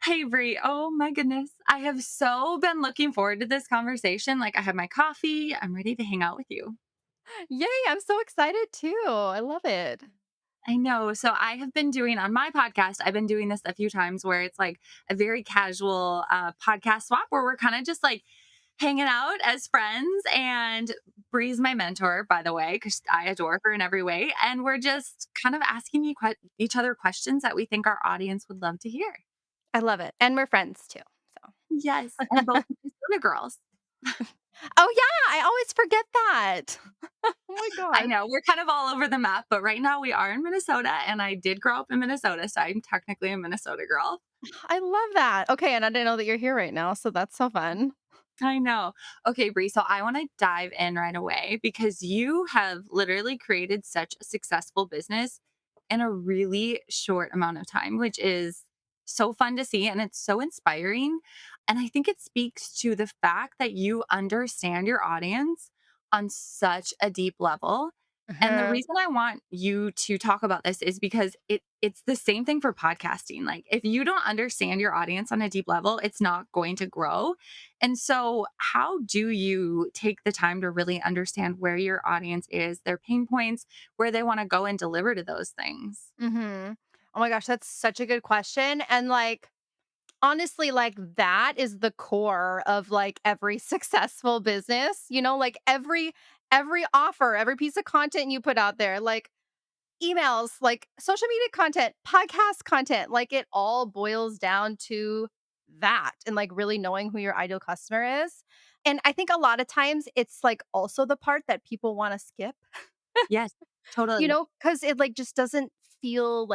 Hey, Brie. Oh my goodness. I have so been looking forward to this conversation. Like, I had my coffee. I'm ready to hang out with you. Yay, I'm so excited too. I love it. I know. So, I have been doing on my podcast, I've been doing this a few times where it's like a very casual podcast swap where we're kind of just like hanging out as friends. And Brie's my mentor, by the way, because I adore her in every way. And we're just kind of asking each other questions that we think our audience would love to hear. I love it. And we're friends too. Yes. And So both Minnesota girls. Oh yeah, I always forget that. Oh my I gosh. know we're kind of all over the map, but right now we are in Minnesota, and I did grow up in Minnesota, so I'm technically a Minnesota girl. I love that. Okay, and I didn't know that you're here right now, so that's so fun. I know. Okay, Bree, so I want to dive in right away because you have literally created such a successful business in a really short amount of time, which is so fun to see and it's so inspiring. And I think it speaks to the fact that you understand your audience on such a deep level. And the Mhm. reason I want you to talk about this is because it's the same thing for podcasting. Like if you don't understand your audience on a deep level, it's not going to grow. And so, how do you take the time to really understand where your audience is, their pain points, where they want to go and deliver to those things? Mhm. Oh my gosh, that's such a good question. And honestly, that is the core of every successful business. Like every offer, every piece of content you put out there, emails, social media content, podcast content, it all boils down to that and really knowing who your ideal customer is. And I think a lot of times it's also the part that people want to skip, Yes, totally. because it just doesn't feel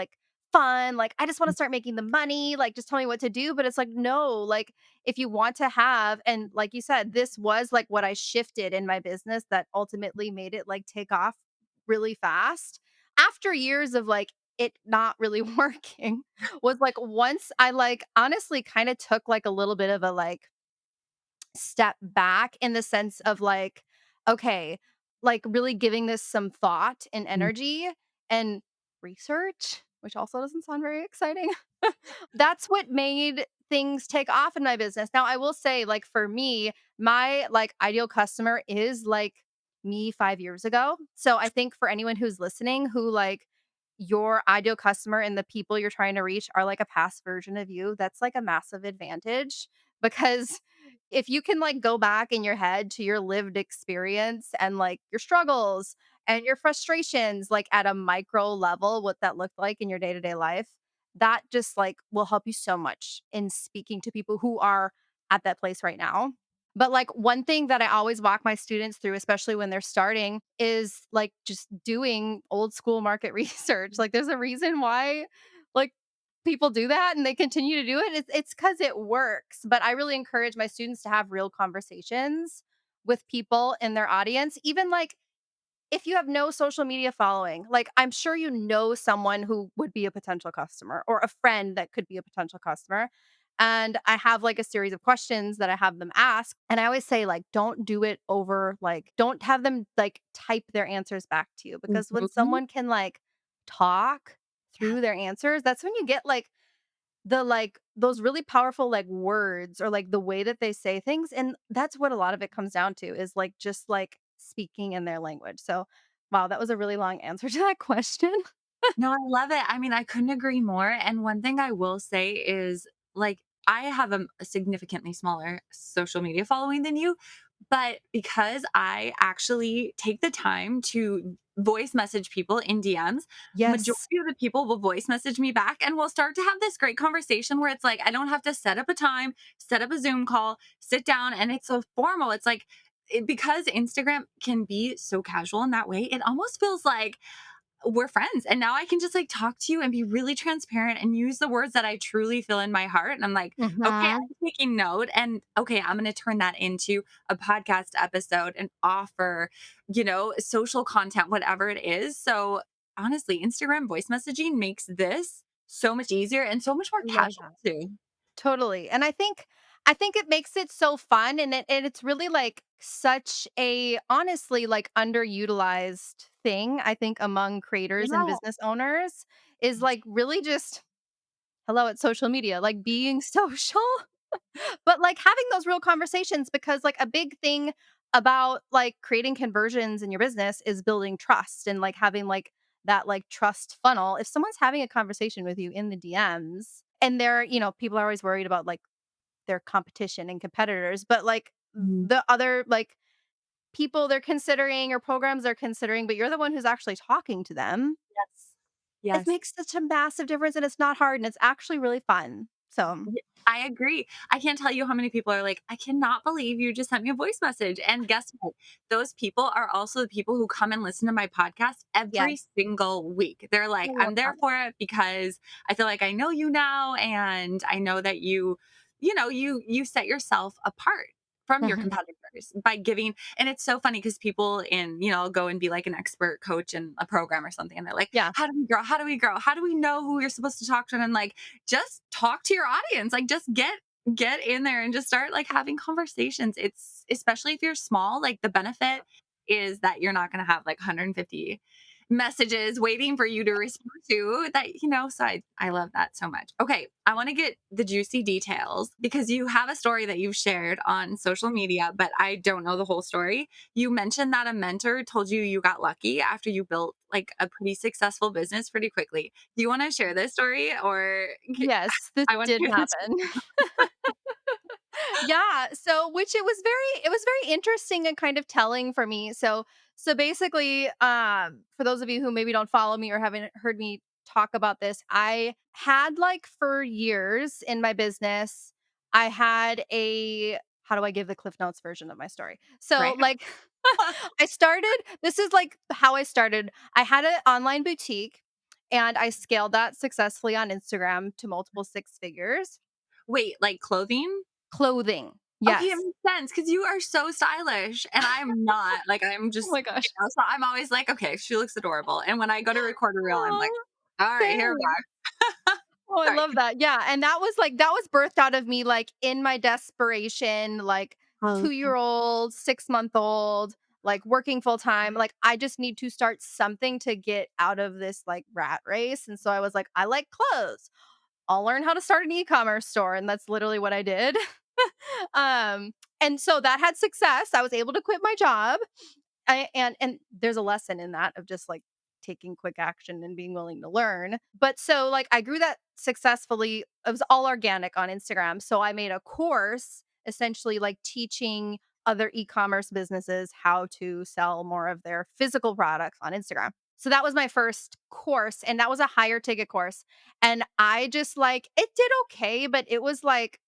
fun. Like, I just want to start making the money. Like, just tell me what to do. But it's like, no, if you want to have, and like you said, this was what I shifted in my business that ultimately made it take off really fast after years of it not really working was once I honestly kind of took a little bit of a step back in the sense of okay, really giving this some thought and Mm. energy and research, which also doesn't sound very exciting. That's what made things take off in my business. Now, I will say, for me, my ideal customer is me 5 years ago. So I think for anyone who's listening who your ideal customer and the people you're trying to reach are a past version of you, that's a massive advantage because if you can go back in your head to your lived experience and your struggles and your frustrations at a micro level, what that looked like in your day-to-day life, that just will help you so much in speaking to people who are at that place right now. But one thing that I always walk my students through, especially when they're starting, is just doing old school market research. There's a reason why like people do that and they continue to do it. It's because it works. But I really encourage my students to have real conversations with people in their audience, even if you have no social media following, I'm sure you know someone who would be a potential customer or a friend that could be a potential customer. And I have a series of questions that I have them ask. And I always say, don't do it over, don't have them type their answers back to you because when Mhm. someone can talk Yes. through their answers, that's when you get those really powerful words or the way that they say things, and that's what a lot of it comes down to is just speaking in their language. So wow, that was a really long answer to that question. No, I love it. I mean, I couldn't agree more. And one thing I will say is like, I have a significantly smaller social media following than you, but because I actually take the time to voice message people in DMs, Yes. majority of the people will voice message me back and we'll start to have this great conversation where it's like, I don't have to set up a time, set up a Zoom call, sit down, and it's so formal. It's like, because Instagram can be so casual in that way, it almost feels like we're friends. And now I can just like talk to you and be really transparent and use the words that I truly feel in my heart. And I'm like, okay, Mhm. I'm taking note. And okay, I'm going to turn that into a podcast episode and offer, social content, whatever it is. So honestly, Instagram voice messaging makes this so much easier and so much more I love casual that. too. Totally. And I think it makes it so fun, and it's really such a honestly underutilized thing I think among creators and Yeah. business owners is really just hello, it's social media, like being social. But, like, having those real conversations because, like, a big thing about, like, creating conversions in your business is building trust and, like, having, like, that, like, trust funnel. If someone's having a conversation with you in the DMs and they're people are always worried about, like, their competition and competitors, but, like, Mhm. the other, like, people they're considering or programs they're considering, but you're the one who's actually talking to them. Yes. It Yes. makes such a massive difference, and it's not hard, and it's actually really fun. So, I agree. I can't tell you how many people are like, "I cannot believe you just sent me a voice message." And guess what? Those people are also the people who come and listen to my podcast yeah, every single week. They're I like, love "I'm there that. for it because I feel like I know you now and I know that you set yourself apart from your competitors by giving." And it's so funny because people go and be like an expert coach in a program or something and they're like, Yeah. "How do we grow? How do we grow? How do we know who we're supposed to talk to?" And I'm like, just talk to your audience. Like just get in there and just start like having conversations. It's especially if you're small, like the benefit is that you're not going to have like 150 messages waiting for you to respond to that. So I love that so much. Okay, I want to get the juicy details because you have a story that you've shared on social media, but I don't know the whole story. You mentioned that a mentor told you you got lucky after you built like a pretty successful business pretty quickly. Do you want to share this story or Yes, this I want did to hear this? happen. Yeah, so which it was very interesting and kind of telling for me. So basically, for those of you who maybe don't follow me or haven't heard me talk about this, I had like for years in my business, I had a how do I give the Cliff Notes version of my story? So Right. like I started this is like how I started. I had an online boutique and I scaled that successfully on Instagram to multiple six figures. Wait, like clothing? Clothing. Okay, it Yes. makes sense because you are so stylish and I'm not. Like I'm Oh just, my gosh. so I'm always like, okay, she looks adorable. And when I go to record a reel, I'm like, Aw, all right, here we same. are. Oh, I Sorry. love that. Yeah, and that was birthed out of me, like, in my desperation, like, Okay. two-year-old, six-month-old, like, working full time, like, I just need to start something to get out of this, like, rat race, and so I was like, "I like clothes. I'll learn how to start an e-commerce store," and that's literally what I did. Um, and so that had success. I was able to quit my job. And there's a lesson in that of just, like, taking quick action and being willing to learn. But so, like, I grew that successfully. It was all organic on Instagram. So I made a course essentially, like, teaching other e-commerce businesses how to sell more of their physical products on Instagram. So that was my first course, and that was a higher ticket course. And I just, like it did okay, but it was, like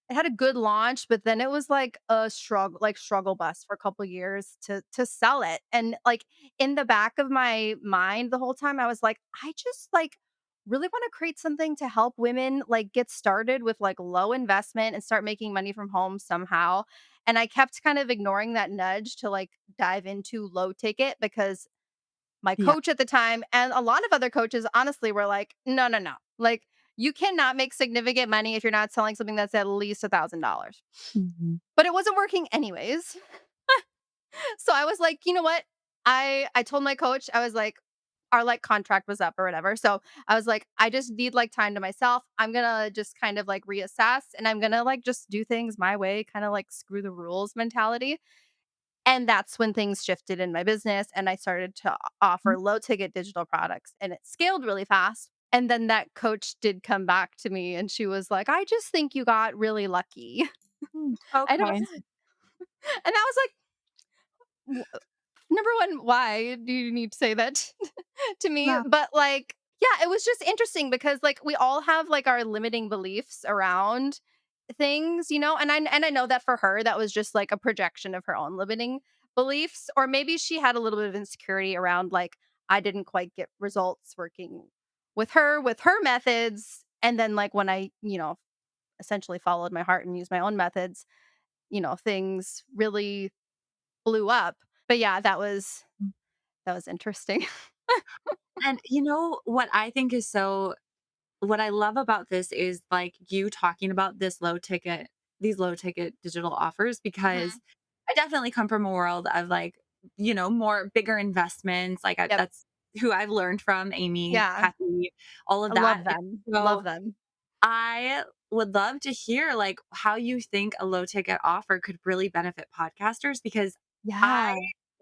it had a good launch, but then it was like a struggle bus for a couple years to sell it. And like in the back of my mind the whole time I was like, I just like really want to create something to help women like get started with like low investment and start making money from home somehow. And I kept kind of ignoring that nudge to like dive into low ticket because my Yeah. coach at the time and a lot of other coaches honestly were like, "No, no, no. Like, you cannot make significant money if you're not selling something that's at least $1,000." Mhm. But it wasn't working anyways. So I was like, "You know what?" I told my coach, I was like our, like, contract was up or whatever. So I was like, "I just need, like, time to myself. I'm gonna just kind of, like, reassess, and I'm gonna, like, just do things my way, kinda like screw the rules mentality." And that's when things shifted in my business and I started to offer low ticket digital products and it scaled really fast. And then that coach did come back to me and she was like, "I just think you got really lucky." Mm, I don't okay. and I was like, Number 1, why do you need to say that to me?" Yeah. But, like, yeah, it was just interesting because, like, we all have, like, our limiting beliefs around things, and I know that for her, that was just, like, a projection of her own limiting beliefs, or maybe she had a little bit of insecurity around, like, I didn't quite get results working with her methods, and then, like, when I, essentially followed my heart and used my own methods, things really blew up. But yeah, that was interesting. And what I think is what I love about this is like you talking about these low ticket digital offers Mhm. because I definitely come from a world of like, more bigger investments. Like Yep. that's who I've learned from, Amy, Yeah. Kathy, all of I that. love them. Love So them. I would love to hear like how you think a low ticket offer could really benefit podcasters because I Yeah.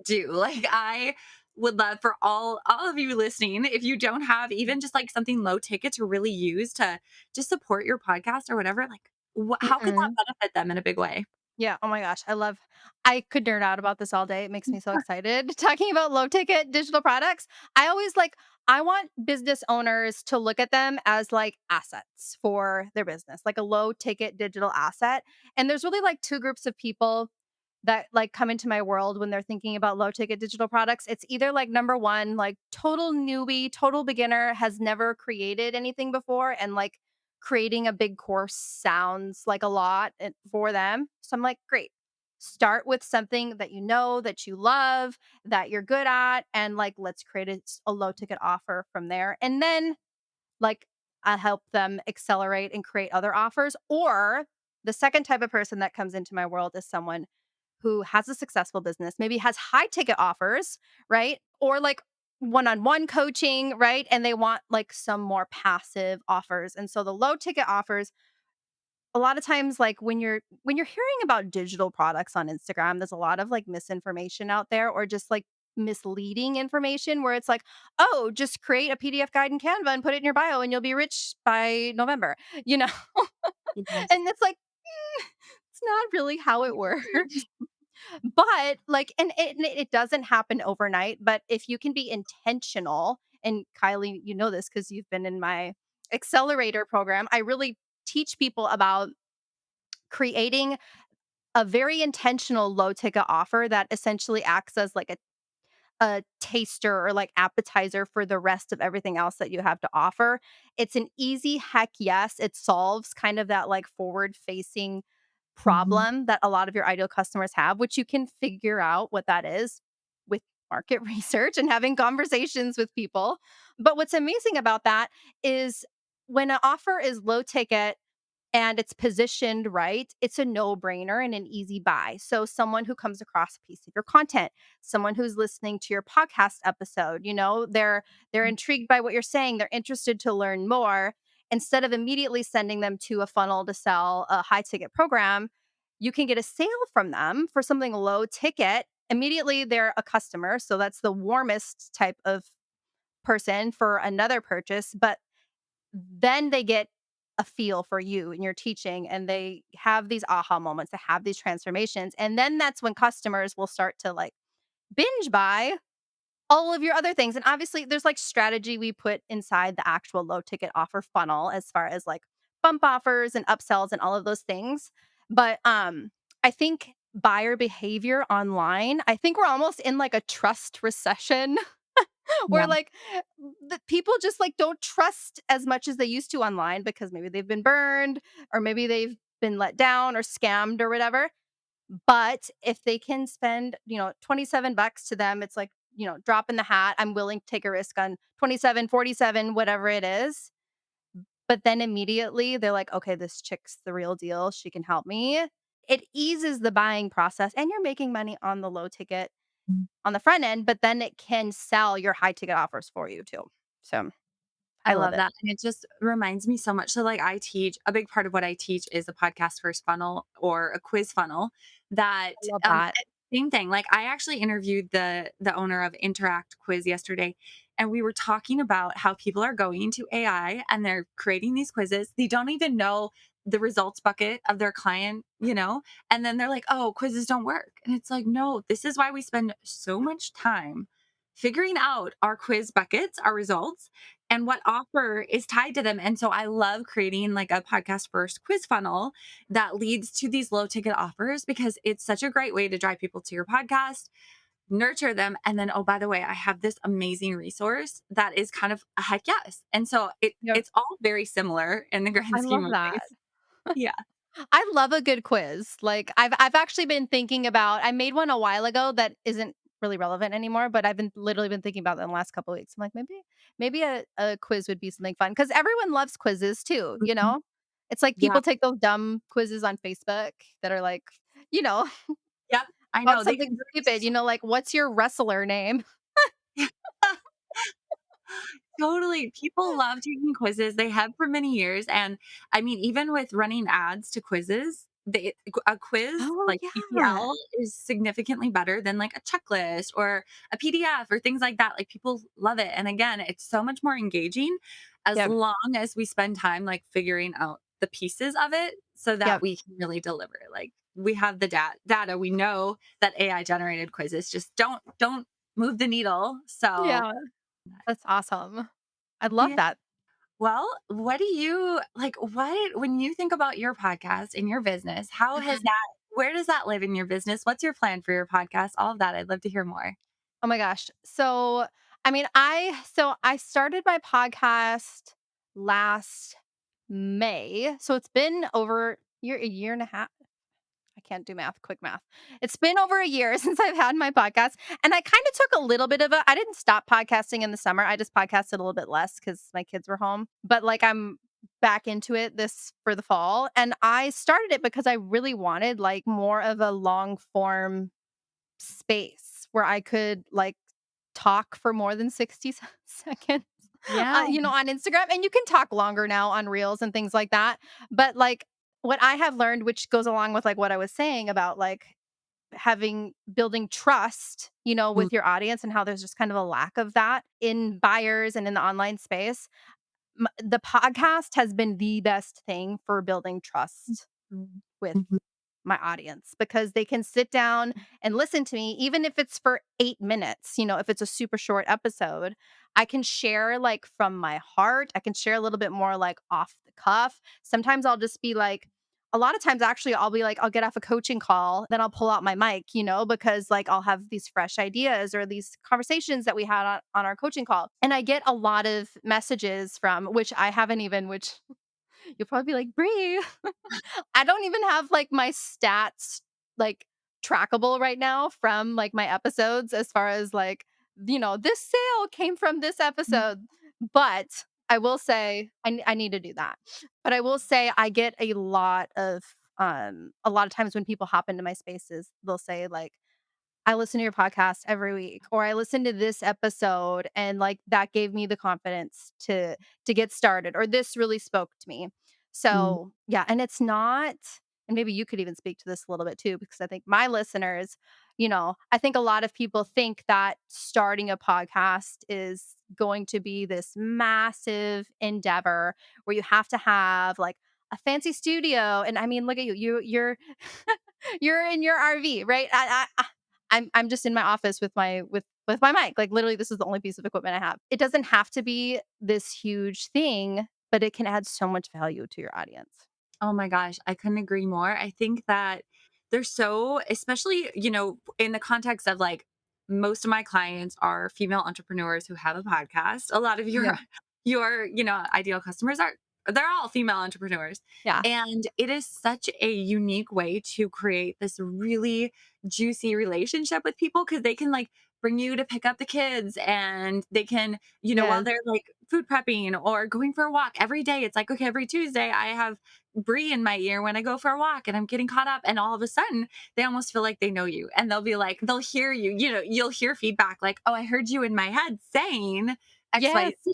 do. Like I would love for all of you listening, if you don't have even just like something low ticket to really use to just support your podcast or whatever, like how could that Mhm. benefit them in a big way? Yeah, oh my gosh, I could nerd out about this all day, it makes me so excited. Talking about low ticket digital products, I always I want business owners to look at them as, like, assets for their business, like a low ticket digital asset, and there's really, like, 2 groups of people that, like, come into my world when they're thinking about low ticket digital products. It's either, like, number 1, like, total newbie, total beginner, has never created anything before, and, like, creating a big course sounds like a lot for them. So I'm like, great. Start with something that you know, that you love, that you're good at, and like, let's create a low ticket offer from there. And then, like, I help them accelerate and create other offers. Or the second type of person that comes into my world is someone who has a successful business, maybe has high ticket offers, right? Or like one-on-one coaching, right? And they want like some more passive offers. And so the low ticket offers, a lot of times like when you're hearing about digital products on Instagram, there's a lot of like misinformation out there or just like misleading information where it's like, "Oh, just create a PDF guide in Canva and put it in your bio and you'll be rich by November." You know? Yes. And it's like, it's not really how it works. But, like and it doesn't happen overnight, but if you can be intentional and Kylie, you know this because 'cause you've been in my accelerator program, I really teach people about creating a very intentional low ticket offer that essentially acts as like a taster or like appetizer for the rest of everything else that you have to offer. It's an easy heck yes. It solves kind of that like forward facing Mhm. problem that a lot of your ideal customers have, which you can figure out what that is with market research and having conversations with people. But what's amazing about that is when an offer is low ticket and it's positioned right, it's a no-brainer and an easy buy. So someone who comes across a piece of your content, someone who's listening to your podcast episode, they're intrigued by what you're saying, they're interested to learn more. Instead of immediately sending them to a funnel to sell a high ticket program, you can get a sale from them for something low ticket. Immediately they're a customer, so that's the warmest type of person for another purchase, but then they get a feel for you and your teaching and they have these aha moments, they have these transformations. And then that's when customers will start to like binge buy all of your other things. And obviously there's like strategy we put inside the actual low ticket offer funnel as far as like bump offers and upsells and all of those things. But I think buyer behavior online, I think we're almost in like a trust recession Yeah. where like the people just like don't trust as much as they used to online because maybe they've been burned or maybe they've been let down or scammed or whatever. But if they can spend, 27 bucks to them, it's like, drop in the hat. I'm willing to take a risk on 27, 47, whatever it is. But then immediately they're like, okay, this chick's the real deal. She can help me. It eases the buying process and you're making money on the low ticket on the front end, but then it can sell your high ticket offers for you too. So I I love love it. that, and it just reminds me so much. So, like, I teach a big part of what I teach is a podcast first funnel or a quiz funnel that, I love that. same thing, like, I actually interviewed the owner of Interact Quiz yesterday, and we were talking about how people are going to AI and they're creating these quizzes. They don't even know the results bucket of their client, and then they're like, "Oh, quizzes don't work." And it's like, "No, this is why we spend so much time figuring out our quiz buckets, our results, and what offer is tied to them." And so I love creating like a podcast first quiz funnel that leads to these low ticket offers because it's such a great way to drive people to your podcast, nurture them, and then, oh, by the way, I have this amazing resource that is kind of a heck yes. And so Yep. it's all very similar in the grand I scheme love of that. things. Yeah. I love a good quiz. Like I've actually been thinking about I made one a while ago that isn't really relevant anymore, but I've been literally been thinking about it in the last couple of weeks. I'm like, maybe a quiz would be something fun because everyone loves quizzes too, you Mhm. know? It's like Yeah. people take those dumb quizzes on Facebook that are like, you know, Yep. I about know they something convert stupid, like what's your wrestler name? Totally. People love taking quizzes. They have for many years. And I mean, even with running ads to quizzes, a quiz Oh, like yeah. EPL is significantly better than like a checklist or a PDF or things like that. Like people love it. And again, it's so much more engaging as Yep, long as we spend time like figuring out the pieces of it so that yep. we can really deliver. Like we have the data. We know that AI generated quizzes just don't move the needle. So Yeah, that's awesome. I love yeah. that. Well, what do you like? What, when you think about your podcast and your business, how has Mhm. that, where does that live in your business? What's your plan for your podcast? All of that. I'd love to hear more. Oh my gosh. So, I mean, I started my podcast last May. So it's been over a year and a half. I can't do math, quick math. It's been over a year since I've had my podcast. And I kind of took a little bit of I didn't stop podcasting in the summer. I just podcasted a little bit less because my kids were home. But like I'm back into it this for the fall. And I started it because I really wanted like more of a long form space where I could like talk for more than 60 seconds, Yeah. on Instagram. And you can talk longer now on Reels and things like that. But like what I have learned, which goes along with like what I was saying about like building trust, Mm, with your audience and how there's just kind of a lack of that in buyers and in the online space. The podcast has been the best thing for building trust with mhm, my audience because they can sit down and listen to me even if it's for 8 minutes, if it's a super short episode. I can share like from my heart. I can share a little bit more like off the cuff. Sometimes I'll just be like a lot of times actually I'll be like I'll get off a coaching call, then I'll pull out my mic, because like I'll have these fresh ideas or these conversations that we had on our coaching call. And I get a lot of messages from which I haven't even which you'll probably be like, "Brie, I don't even have, like, my stats, like, trackable right now from, like, my episodes as far as, like, "This sale came from this mm, episode." But I will say I need to do that. But I will say I get a lot of times when people hop into my spaces, they'll say, like, I listen to your podcast every week, or I listened to this episode and like that gave me the confidence to get started, or this really spoke to me. mm, So yeah, and it's not, and maybe you could even speak to this a little bit too, because I think my listeners, I think a lot of people think that starting a podcast is going to be this massive endeavor where you have to have like a fancy studio. And I mean, look at you. You're you're in your RV, right? I'm just in my office with my mic. Like literally this is the only piece of equipment I have. It doesn't have to be this huge thing, but it can add so much value to your audience. oh my gosh, I couldn't agree more. I think that they're so, especially, in the context of like most of my clients are female entrepreneurs who have a podcast. A lot of your Yeah. ideal customers are, they're all female entrepreneurs. Yeah. And it is such a unique way to create this really juicy relationship with people because they can like bring you to pick up the kids and they can, while Yes. they're like food prepping or going for a walk every day. It's like, okay, every Tuesday I have Brie in my ear when I go for a walk and I'm getting caught up. And all of a sudden, they almost feel like they know you. And they'll be like, they'll hear you, you'll hear feedback like, oh, I heard you in my head saying Yes. XYZ.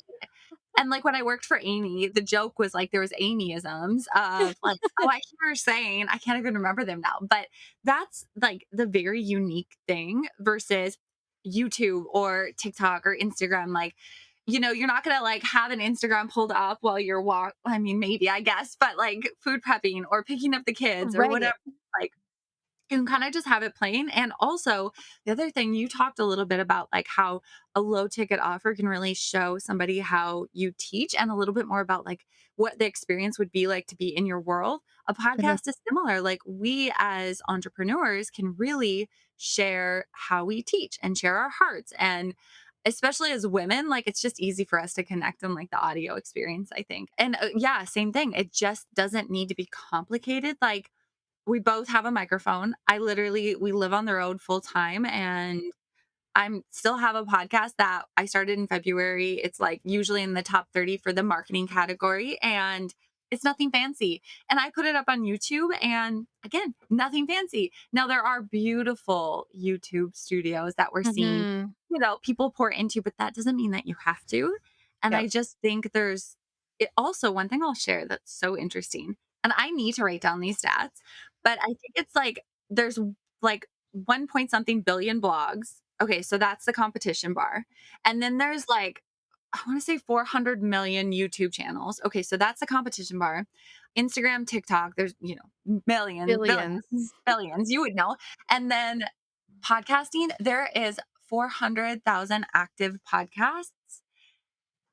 And like when I worked for Amy, the joke was like there was Amyisms of like, oh, I hear her saying, I can't even remember them now. But that's like the very unique thing versus YouTube or TikTok or Instagram. Like, you're not gonna like have an Instagram pulled up while you're I mean, maybe I guess, but like food prepping or picking up the kids or Right. whatever. Like you can kind of just have it playing. And also, the other thing you talked a little bit about, like how a low ticket offer can really show somebody how you teach and a little bit more about like what the experience would be like to be in your world. A It is. podcast is similar. Like we as entrepreneurs can really share how we teach and share our hearts. And especially as women, like it's just easy for us to connect on like the audio experience, I think. And yeah, same thing. It just doesn't need to be complicated. Like, we both have a microphone. We live on the road full time and I'm still have a podcast that I started in February. It's like usually in the top 30 for the marketing category and it's nothing fancy. And I put it up on YouTube and again, nothing fancy. Now there are beautiful YouTube studios that we're seeing, Mhm. people pour into, but that doesn't mean that you have to. And Yep. I just think there's it also one thing I'll share that's so interesting, and I need to write down these stats, but I think it's like there's like 1 point something billion blogs. Okay, so that's the competition bar. And then there's like I want to say 400 million YouTube channels. Okay, so that's the competition bar. Instagram, TikTok, there's, millions, billions, Billions. billions, you would know. And then podcasting, there is 400,000 active podcasts.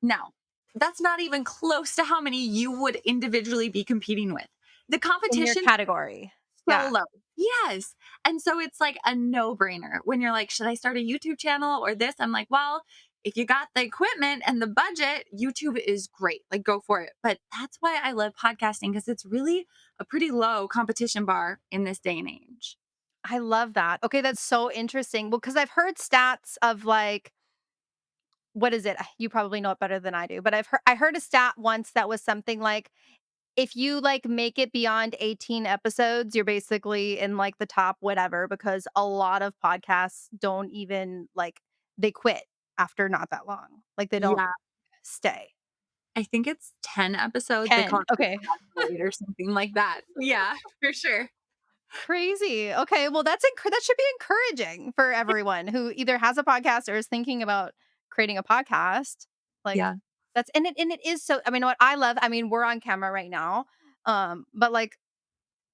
Now, that's not even close to how many you would individually be competing with. The In your competition category. so Yeah. low. Yes. And so it's like a no-brainer when you're like, should I start a YouTube channel or this? I'm like, well, if you got the equipment and the budget, YouTube is great. Like go for it. But that's why I love podcasting because it's really a pretty low competition bar in this day and age. I love that. Okay, that's so interesting. Well, because 'cause I've heard stats of, like, what is it? You probably know it better than I do, but I heard a stat once that was something like, if you, like, make it beyond 18 episodes, you're basically in, like, the top whatever, because a lot of podcasts don't even, like, they quit after not that long. Like, they don't Yeah. stay. I think it's 10 episodes. They call 10, it like okay. graduate or something like that. Yeah, for sure. Crazy. Okay, well, that should be encouraging for everyone who either has a podcast or is thinking about creating a podcast. Like, Yeah. that's and it is so I mean, what I love I mean, we're on camera right now, but, like,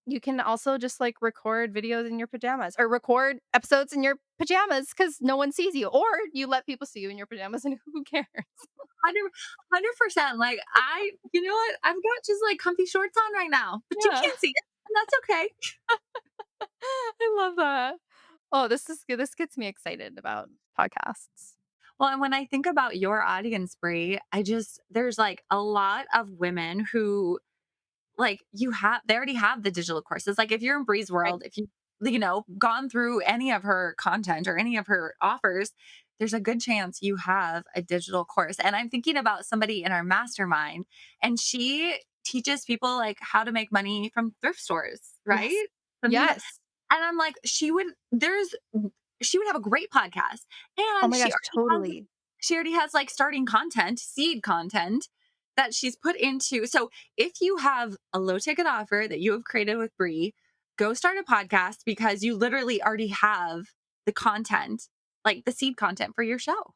you can also just, like, record videos in your pajamas or record episodes in your pajamas because no one sees you, or you let people see you in your pajamas and who cares? 100%. Like, you know what? I've got just like comfy shorts on right now, but you Yeah. can't see it. And that's okay. I love that. Oh, this gets me excited about podcasts. Well, and when I think about your audience, Brie, there's like a lot of women who like they already have the digital courses. Like if you're in Bree's Right. world, if gone through any of her content or any of her offers, there's a good chance you have a digital course. And I'm thinking about somebody in our mastermind, and she teaches people like how to make money from thrift stores, Yes. right? Something that, Yes. and I'm like, she would have a great podcast, Oh and my gosh, totally. she already has like starting content, seed content that she's put into. So if you have a low ticket offer that you have created with Brie, go start a podcast because you literally already have the content, like the seed content for your show.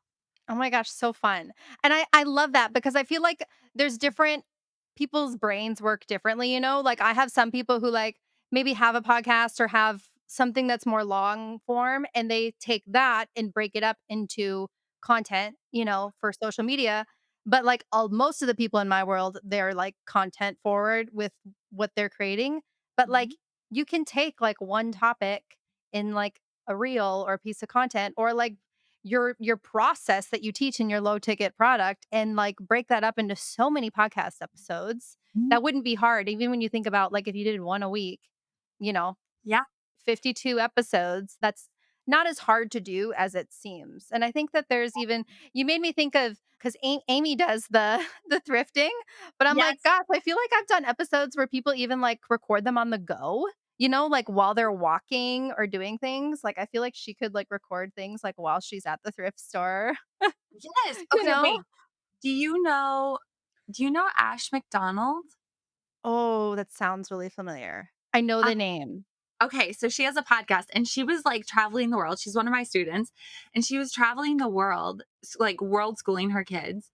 Oh my gosh, so fun. And I love that because I feel like there's different people's brains work differently, you know? Like I have some people who like maybe have a podcast or have something that's more long form and they take that and break it up into content, for social media. But like most of the people in my world, they're like content forward with what they're creating. But like Mhm. you can take like one topic in like a reel or a piece of content or like your process that you teach in your low ticket product and like break that up into so many podcast episodes. Mhm. That wouldn't be hard even when you think about like if you did one a week, you know, Yeah. 52 episodes. That's not as hard to do as it seems. And I think that there's even you made me think of cuz Amy does the the thrifting, but I'm like, Yes. gosh, I feel like I've done episodes where people even like record them on the go. Like while they're walking or doing things, like I feel like she could like record things like while she's at the thrift store, Yes. you Okay. know? Wait. Do you know? Do you know Ash McDonald? Oh, that sounds really familiar. I know the name. Okay, so she has a podcast and she was like traveling the world. She's one of my students and she was traveling the world, like world schooling her kids.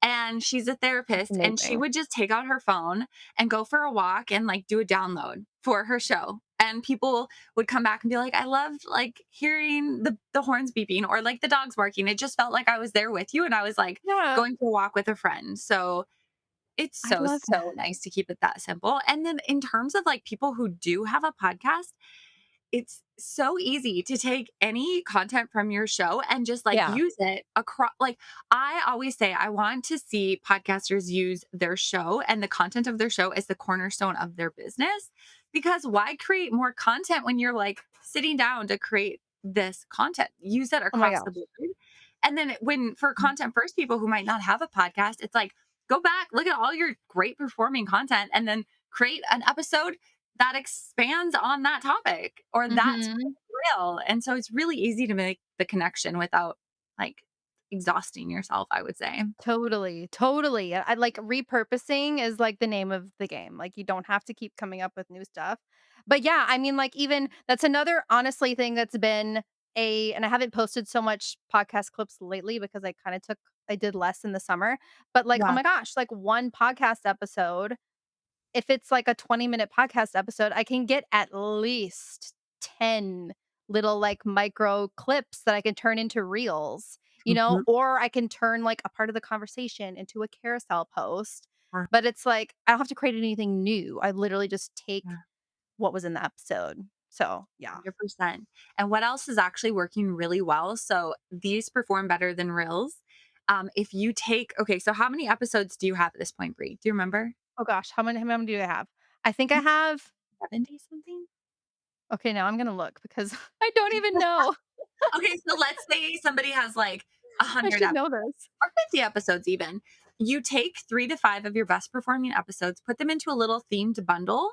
And she's a That's therapist and she amazing. would just take out her phone and go for a walk and like do a download for her show. And people would come back and be like, I love like hearing the horns beeping or like the dogs barking. It just felt like I was there with you and I was like Yeah, going for a walk with a friend. So it's I so, love so that. nice to keep it that simple. And then in terms of like people who do have a podcast, it's so easy to take any content from your show and just like Yeah. use it across. Like, I always say, I want to see podcasters use their show and the content of their show as the cornerstone of their business. Because why create more content when you're like sitting down to create this content? Use it Oh my across the gosh. board. And then when for content first people who might not have a podcast, it's like, go back, look at all your great performing content, and then create an episode that expands on that topic or that's Mhm. real. And so it's really easy to make the connection without like exhausting yourself, I would say. Totally, totally. I like repurposing is like the name of the game. Like you don't have to keep coming up with new stuff. But yeah, I mean like even that's another honestly thing that's been and I haven't posted so much podcast clips lately because I did less in the summer. But like, oh Yeah. my gosh, like one podcast episode, if it's like a 20-minute podcast episode, I can get at least 10 little like micro clips that I can turn into reels, Mhm. or I can turn like a part of the conversation into a carousel post. Or But it's like I don't have to create anything new. I literally just take yeah, what was in the episode. So, yeah. 100%. And what else is actually working really well? So these perform better than Reels. If you take okay, so how many episodes do you have at this point, Brie? Do you remember? Oh gosh, how many do I have? I think I have 70 something? okay, now I'm gonna look because I don't even know. Okay, so let's say somebody has like I 100 should episodes know this. or 50 episodes even. You take 3 to 5 of your best performing episodes, put them into a little themed bundle,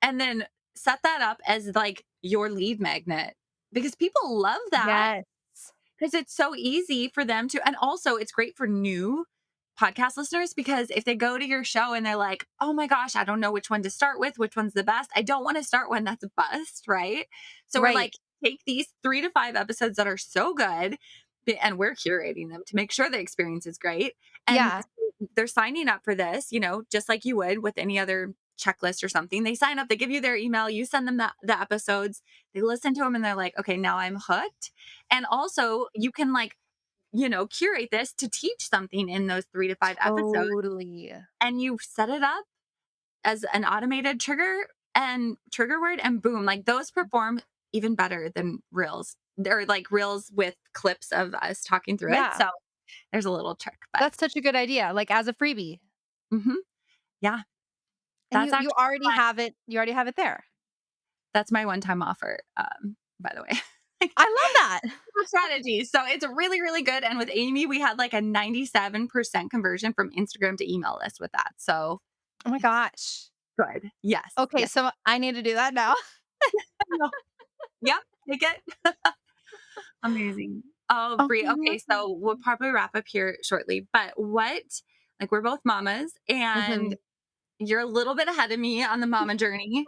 and then set that up as like your lead magnet because people love that. Yes. 'Cause it's so easy for them to and also it's great for new podcast listeners because if they go to your show and they're like, "Oh my gosh, I don't know which one to start with, which one's the best." I don't wanna start one that's a bust, right? So we're Right. like, take these 3 to 5 episodes that are so good, and we're curating them to make sure the experience is great, and Yeah. they're signing up for this, just like you would with any other checklist or something. They sign up, they give you their email, you send them the episodes, they listen to them, and they're like, "Okay, now I'm hooked." And also, you can like, curate this to teach something in those 3 to 5 episodes, Totally. and you set it up as an automated trigger word, and boom, like those perform even better than reels. They're like reels with clips of us talking through it. Yeah. So there's a little trick, but That's such a good idea, like, as a freebie, mhm, yeah, and that's you actually already have it there. that's my one-time offer, by the way. I love that. Strategies. So it's really, really good. And with Amy, we had like a 97% conversion from Instagram to email list with that. So Oh my it's gosh. good. Yes. Okay, Yes. so I need to do that now. No. Yep. Take it. Amazing. Oh, Oh, Brie. you're Okay. welcome. So we'll probably wrap up here shortly. But like, we're both mamas and Mhm. you're a little bit ahead of me on the mama journey.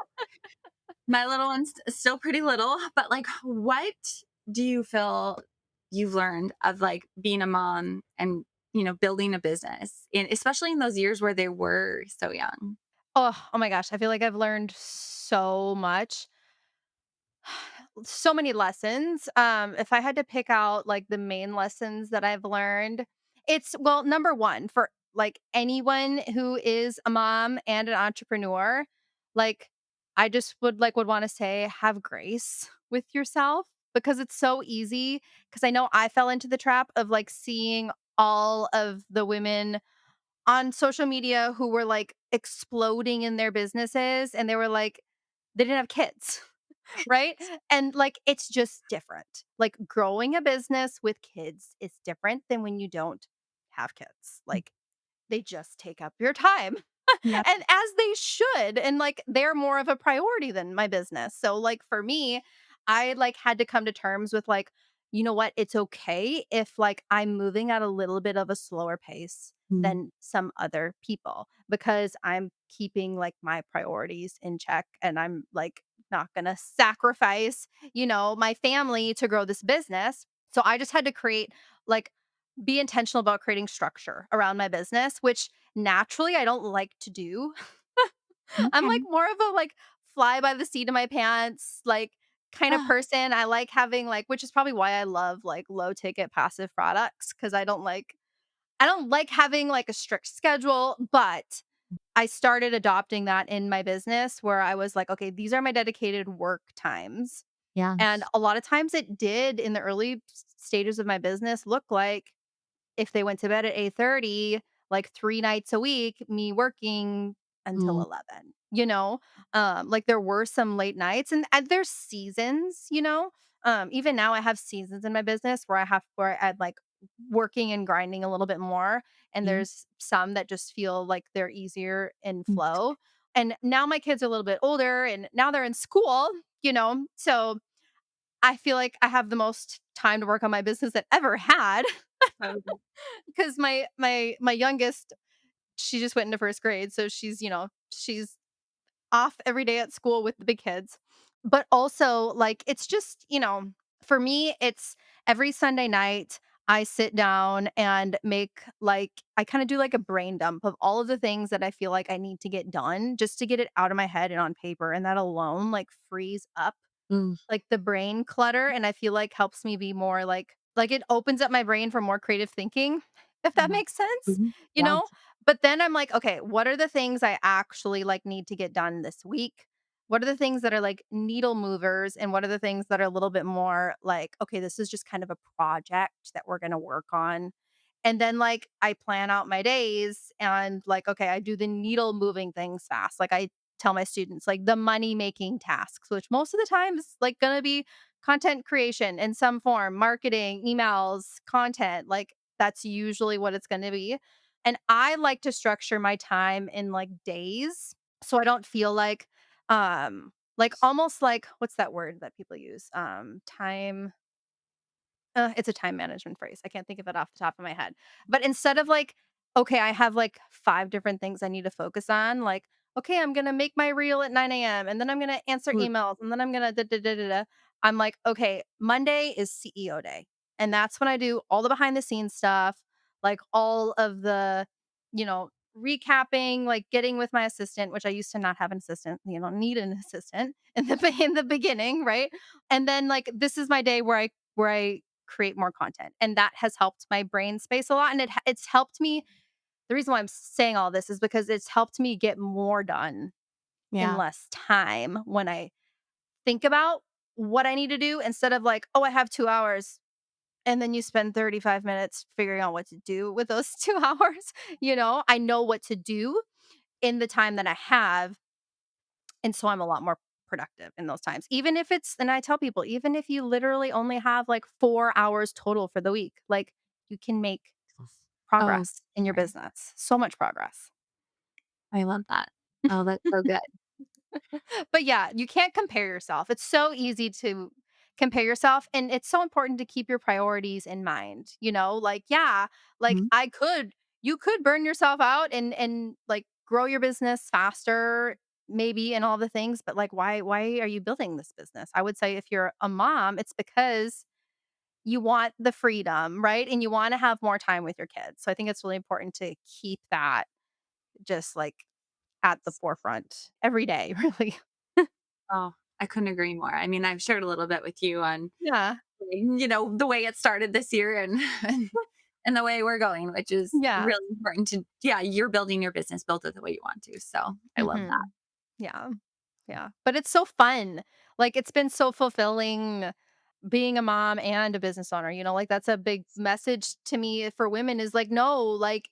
My little one's still pretty little, but like, what do you feel you've learned of like being a mom and, building a business, especially in those years where they were so young? Oh my gosh, I feel like I've learned so much. So many lessons. If I had to pick out like the main lessons that I've learned, it's well, number one, for like anyone who is a mom and an entrepreneur, like I just would want to say have grace with yourself because it's so easy. Because I know I fell into the trap of like seeing all of the women on social media who were like exploding in their businesses and they were like, they didn't have kids. Right? And, like, it's just different. Like, growing a business with kids is different than when you don't have kids. Like, they just take up your time, Yep. and as they should, and, like, they're more of a priority than my business. So, like, for me, I, like, had to come to terms with, like, you know what? It's okay if, like, I'm moving at a little bit of a slower pace Mm, than some other people because I'm keeping, like, my priorities in check, and I'm, like, not gonna sacrifice, my family to grow this business. So I just had to like, be intentional about creating structure around my business, which naturally I don't like to do. I'm okay. like more of a like fly by the seat of my pants, like kind of Ah, person. I like having like, which is probably why I love like low ticket passive products because I don't like having like a strict schedule, but I started adopting that in my business where I was like, okay, these are my dedicated work times. And yes. a lot of times it did in the early stages of my business look like if they went to bed at 8:30, like 3 nights a week, me working until Mm, 11, you know? Like, there were some late nights and there's seasons, you know? Even now I have seasons in my business where I'm, like, working and grinding a little bit more, and yeah. there's some that just feel like they're easier in Mm, flow. And now my kids are a little bit older, and now they're in school, so I feel like I have the most time to work on my business that ever had. So good. Because my youngest, she just went into 1st grade, so she's off every day at school with the big kids. But also, like, it's just, for me, it's every Sunday night, I sit down and make, like, I kinda do, like, a brain dump of all of the things that I feel like I need to get done just to get it out of my head and on paper, and that alone, like, frees up Mm, like, the brain clutter, and I feel like helps me be more, like, it opens up my brain for more creative thinking, if that mhm, makes sense, mhm. you know? Yes. But then I'm like, "Okay, what are the things I actually, like, need to get done this week? What are the things that are, like, needle movers, and what are the things that are a little bit more like, okay, this is just kind of a project that we're gonna work on?" And then, like, I plan out my days and, like, okay, I do the needle moving things fast. Like, I tell my students, like, the money making tasks, which most of the time is, like, gonna be content creation in some form, marketing, emails, content. Like, that's usually what it's gonna be. And I like to structure my time in, like, days so I don't feel like, almost like what's that word that people use? Time it's a time management phrase. I can't think of it off the top of my head. But instead of like, okay, I have like 5 different things I need to focus on, like, okay, I'm gonna make my reel at 9 AM and then I'm gonna answer Good. emails and then I'm gonna da da da da da. I'm like, okay, Monday is CEO day. And that's when I do all the behind the scenes stuff, like all of the, recapping, like getting with my assistant, which I used to not have an assistant, need an assistant in the beginning, right? And then like this is my day where I create more content, and that has helped my brain space a lot, and it's helped me. The reason why I'm saying all this is because it's helped me get more done in Yeah. less time when I think about what I need to do instead of like, "Oh, I have 2 hours," and then you spend 35 minutes figuring out what to do with those 2 hours, I know what to do in the time that I have, and so I'm a lot more productive in those times. Even if it's and I tell people, even if you literally only have like 4 hours total for the week, like, you can make Oh, progress in your sure. business. So much progress. I love that. Oh, that's so good. But yeah, you can't compare yourself. It's so easy to compare yourself, and it's so important to keep your priorities in mind, Like, yeah, like Mhm. you could burn yourself out and like grow your business faster maybe and all the things, but like why are you building this business? I would say if you're a mom, it's because you want the freedom, right? And you want to have more time with your kids. So I think it's really important to keep that just like at the forefront every day, really. Oh, I couldn't agree more. I mean, I've shared a little bit with you on, Yeah. the way it started this year and and the way we're going, which is Yeah. really important to yeah, you're building your business, build it the way you want to. So I love that. Mhm. Yeah. Yeah. But it's so fun. Like, it's been so fulfilling being a mom and a business owner, like, that's a big message to me for women is like, no, like,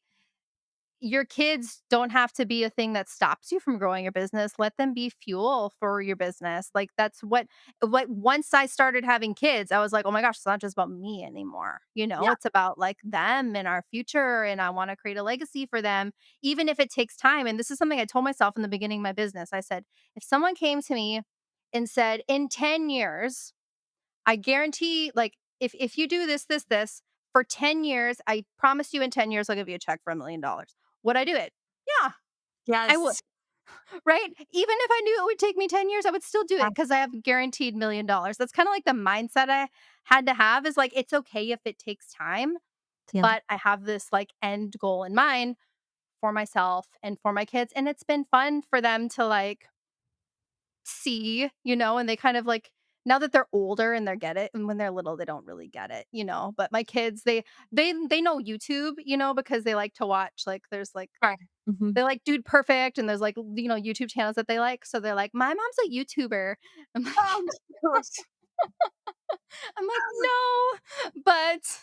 your kids don't have to be a thing that stops you from growing your business. Let them be fuel for your business. Like that's what once I started having kids, I was like, "Oh my gosh, it's not just about me anymore." Yeah. It's about like them and our future and I want to create a legacy for them even if it takes time. And this is something I told myself in the beginning of my business. I said, "If someone came to me and said, "In 10 years, I guarantee like if you do this for 10 years, I promise you in 10 years I'll give you a check for $1,000,000." Would I do it? Yeah, I would, Yes. right? Even if I knew it would take me 10 years, I would still do it Yeah. because I have guaranteed $1,000,000. That's kind of like the mindset I had to have is like it's okay if it takes time, Yeah. but I have this like end goal in mind for myself and for my kids. And it's been fun for them to like see, and they kind of like now that they're older and they get it, and when they're little, they don't really get it, But my kids, they know YouTube, because they like to watch like there's like Right. Mhm. they like Dude Perfect and there's like YouTube channels that they like. So they're like, my mom's a YouTuber. I'm like, Oh, gosh. I'm like, no, but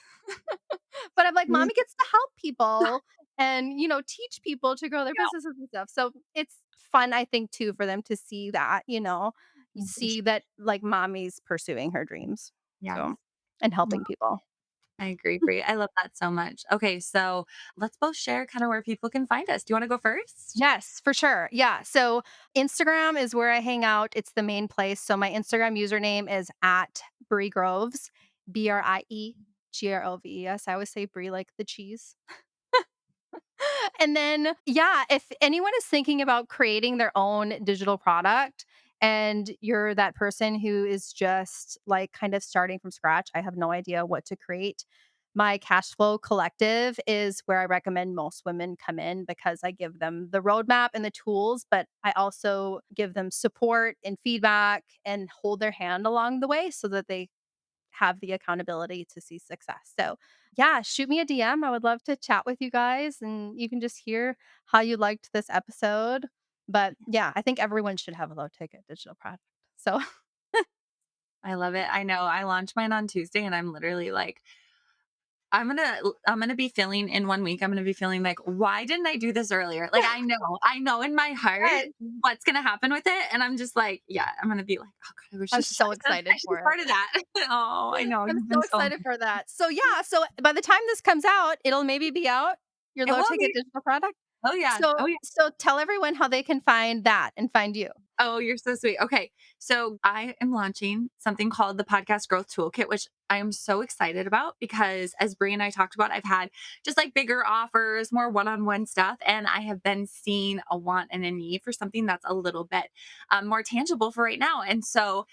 I'm like, Mm, mommy gets to help people and, teach people to grow their yeah. businesses and stuff. So it's fun, I think, too, for them to see that, you Oh, for see sure. that like mommy's pursuing her dreams. Yes. So, and Wow. helping people. I agree, Brie. I love that so much. Okay, so let's both share kind of where people can find us. Do you want to go first? Yes, for sure. Yeah. So Instagram is where I hang out. It's the main place. So my Instagram username is at Brie Groves, Brie. Groves. I always say Brie like the cheese. And then, yeah, if anyone is thinking about creating their own digital product and you're that person who is just like kind of starting from scratch, I have no idea what to create. My cash flow collective is where I recommend most women come in because I give them the roadmap and the tools, but I also give them support and feedback and hold their hand along the way so that they have the accountability to see success. So, yeah, shoot me a DM. I would love to chat with you guys and you can just hear how you liked this episode. But yeah, I think everyone should have a low ticket digital product. So, I love it. I know I launched mine on Tuesday and I'm literally like, I'm gonna be feeling in 1 week, I'm gonna be feeling like, "Why didn't I do this earlier?" Like, I know in my heart yes, what's gonna happen with it, and I'm just like, yeah, I'm gonna be like, "Oh god, I'm so I excited should have for it. started that." Oh, I know, I'm you've so been so excited for that. So, yeah, so by the time this comes out, it'll maybe be out, your it low will ticket be. digital product. Oh, yeah. So Oh, yeah. so tell everyone how they can find that and find you. Oh, you're so sweet. Okay. So I am launching something called the Podcast Growth Toolkit, which I am so excited about because as Brie and I talked about, I've had just like bigger offers, more one on one stuff. And I have been seeing a want and a need for something that's a little bit more tangible for right now. And so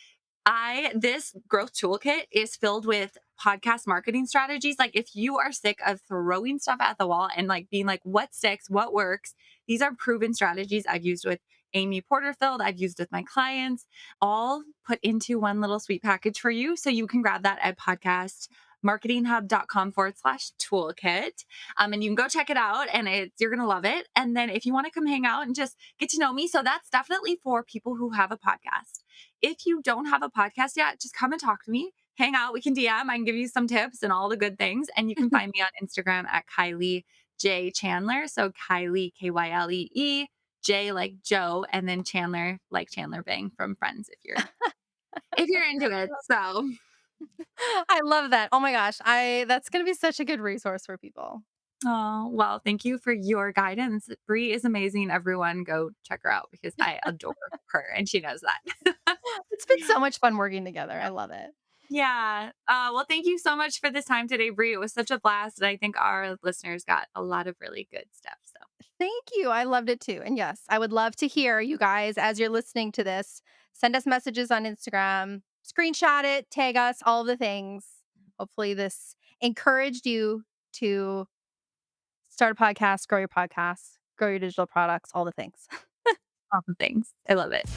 this growth toolkit is filled with podcast marketing strategies. Like if you are sick of throwing stuff at the wall and like being like, what sticks, what works, these are proven strategies I've used with Amy Porterfield, I've used with my clients, all put into one little sweet package for you. So you can grab that at podcastmarketinghub.com/toolkit. And you can go check it out and you're going to love it. And then if you want to come hang out and just get to know me, so that's definitely for people who have a podcast. If you don't have a podcast yet, just come and talk to me. Hang out. We can DM. I can give you some tips and all the good things. And you can find me on Instagram at Kylie J Chandler. So Kylie, Kyle J like Joe, and then Chandler like Chandler Bing from Friends if you're into it. So I love that. Oh my gosh, I that's gonna be such a good resource for people. oh well, thank you for your guidance. Brie is amazing. Everyone go check her out because I adore her and she knows that. It's been so much fun working together. I love it. Yeah. Well, thank you so much for this time today, Brie. It was such a blast. And I think our listeners got a lot of really good stuff. So Thank you. I loved it too. And yes, I would love to hear you guys as you're listening to this. Send us messages on Instagram, screenshot it, tag us, all the things. Hopefully, this encouraged you to start a podcast, grow your digital products, all the things. awesome things. I love it.